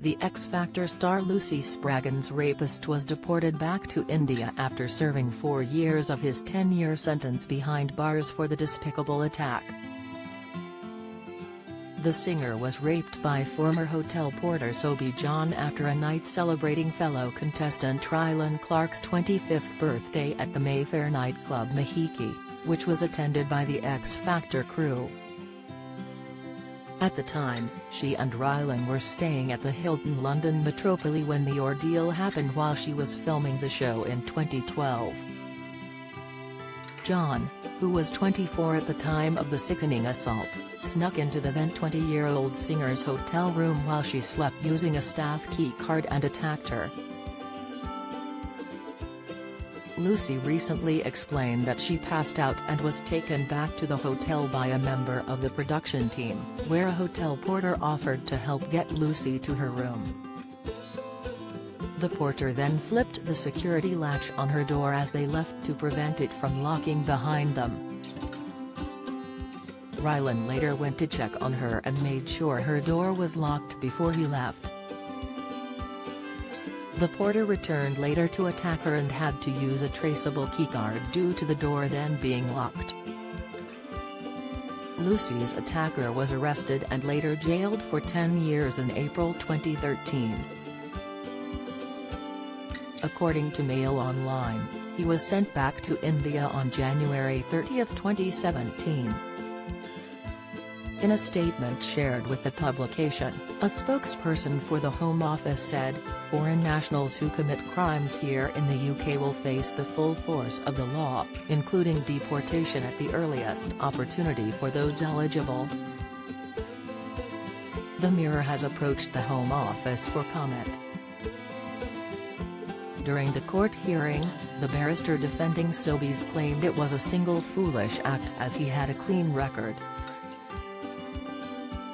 The X Factor star Lucy Spraggan's rapist was deported back to India after serving 4 years of his 10-year sentence behind bars for the despicable attack. The singer was raped by former hotel porter Spraggan after a night celebrating fellow contestant Rylan Clark's 25th birthday at the Mayfair nightclub Mahiki, which was attended by the X Factor crew. At the time, she and Rylan were staying at the Hilton London Metropole when the ordeal happened while she was filming the show in 2012. John, who was 24 at the time of the sickening assault, snuck into the then 20-year-old singer's hotel room while she slept using a staff key card and attacked her. Lucy recently explained that she passed out and was taken back to the hotel by a member of the production team, where a hotel porter offered to help get Lucy to her room. The porter then flipped the security latch on her door as they left to prevent it from locking behind them. Rylan later went to check on her and made sure her door was locked before he left. The porter returned later to attack her and had to use a traceable keycard due to the door then being locked. Lucy's attacker was arrested and later jailed for 10 years in April 2013. According to Mail Online, he was sent back to India on January 30, 2017. In a statement shared with the publication, a spokesperson for the Home Office said, "Foreign nationals who commit crimes here in the UK will face the full force of the law, including deportation at the earliest opportunity for those eligible." The Mirror has approached the Home Office for comment. During the court hearing, the barrister defending Sobies claimed it was a single foolish act as he had a clean record.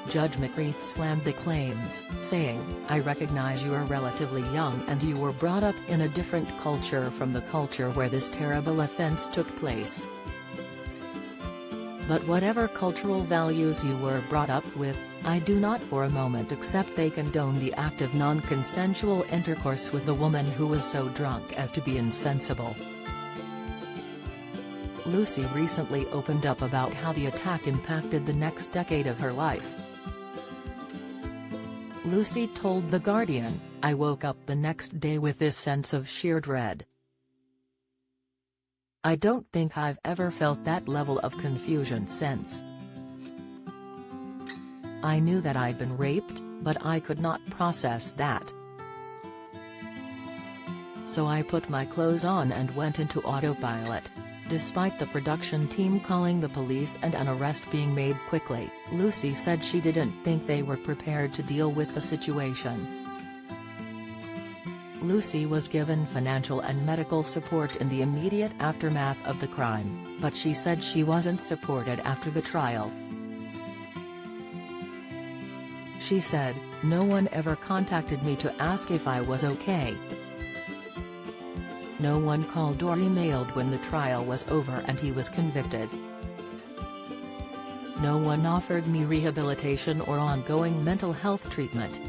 Judge McGreath slammed the claims, saying, "I recognize you are relatively young and you were brought up in a different culture from the culture where this terrible offense took place. But whatever cultural values you were brought up with, I do not for a moment accept they condone the act of non-consensual intercourse with the woman who was so drunk as to be insensible." Lucy recently opened up about how the attack impacted the next decade of her life. Lucy told The Guardian, "I woke up the next day with this sense of sheer dread. I don't think I've ever felt that level of confusion since. I knew that I'd been raped, but I could not process that. So I put my clothes on and went into autopilot." Despite the production team calling the police and an arrest being made quickly, Lucy said she didn't think they were prepared to deal with the situation. Lucy was given financial and medical support in the immediate aftermath of the crime, but she said she wasn't supported after the trial. She said, "No one ever contacted me to ask if I was okay. No one called or emailed when the trial was over and he was convicted. No one offered me rehabilitation or ongoing mental health treatment.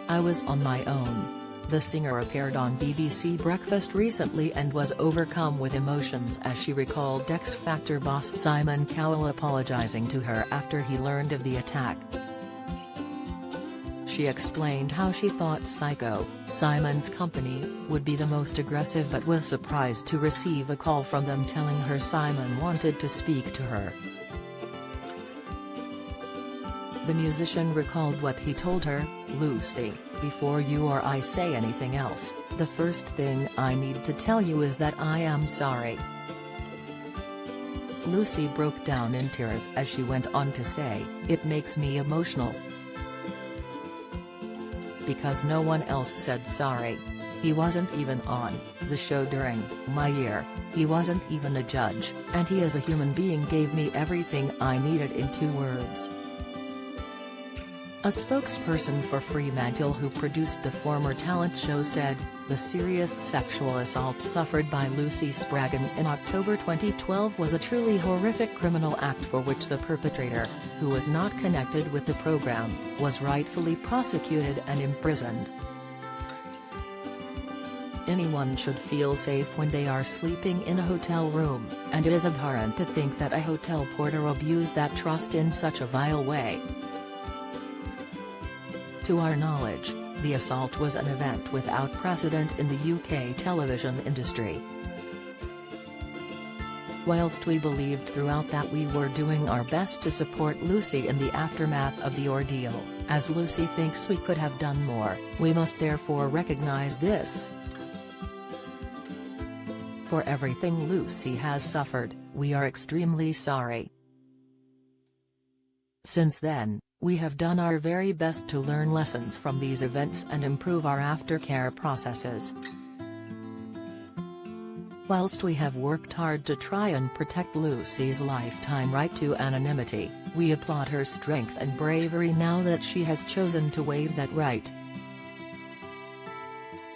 I was on my own." The singer appeared on BBC Breakfast recently and was overcome with emotions as she recalled X Factor boss Simon Cowell apologising to her after he learned of the attack. She explained how she thought Psycho, Simon's company, would be the most aggressive but was surprised to receive a call from them telling her Simon wanted to speak to her. The musician recalled what he told her, "Lucy, before you or I say anything else, the first thing I need to tell you is that I am sorry." Lucy broke down in tears as she went on to say, "It makes me emotional. Because no one else said sorry. He wasn't even on the show during my year, he wasn't even a judge, and he as a human being gave me everything I needed in 2 words." A spokesperson for Fremantle who produced the former talent show said, The serious sexual assault suffered by Lucy Spraggan in October 2012 was a truly horrific criminal act for which the perpetrator, who was not connected with the program, was rightfully prosecuted and imprisoned. Anyone should feel safe when they are sleeping in a hotel room, and it is abhorrent to think that a hotel porter abused that trust in such a vile way. To our knowledge, the assault was an event without precedent in the UK television industry. Whilst we believed throughout that we were doing our best to support Lucy in the aftermath of the ordeal, as Lucy thinks we could have done more, we must therefore recognise this. For everything Lucy has suffered, we are extremely sorry. Since then, we have done our very best to learn lessons from these events and improve our aftercare processes. Whilst we have worked hard to try and protect Lucy's lifetime right to anonymity, we applaud her strength and bravery now that she has chosen to waive that right.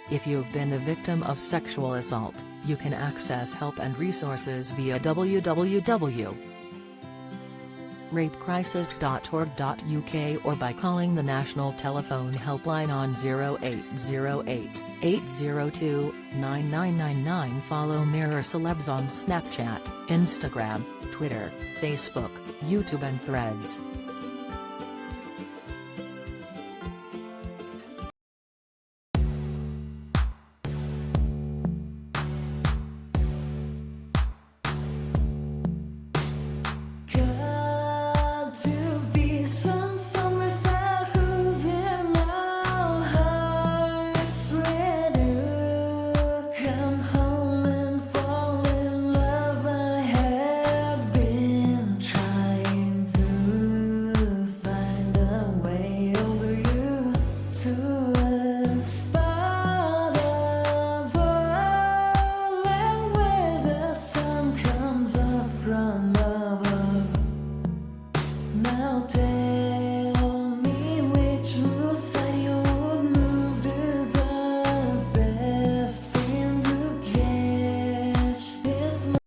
If you've been the victim of sexual assault, you can access help and resources via www.rapecrisis.org.uk or by calling the National Telephone Helpline on 0808 802 9999. Follow Mirror Celebs on Snapchat, Instagram, Twitter, Facebook, YouTube and Threads.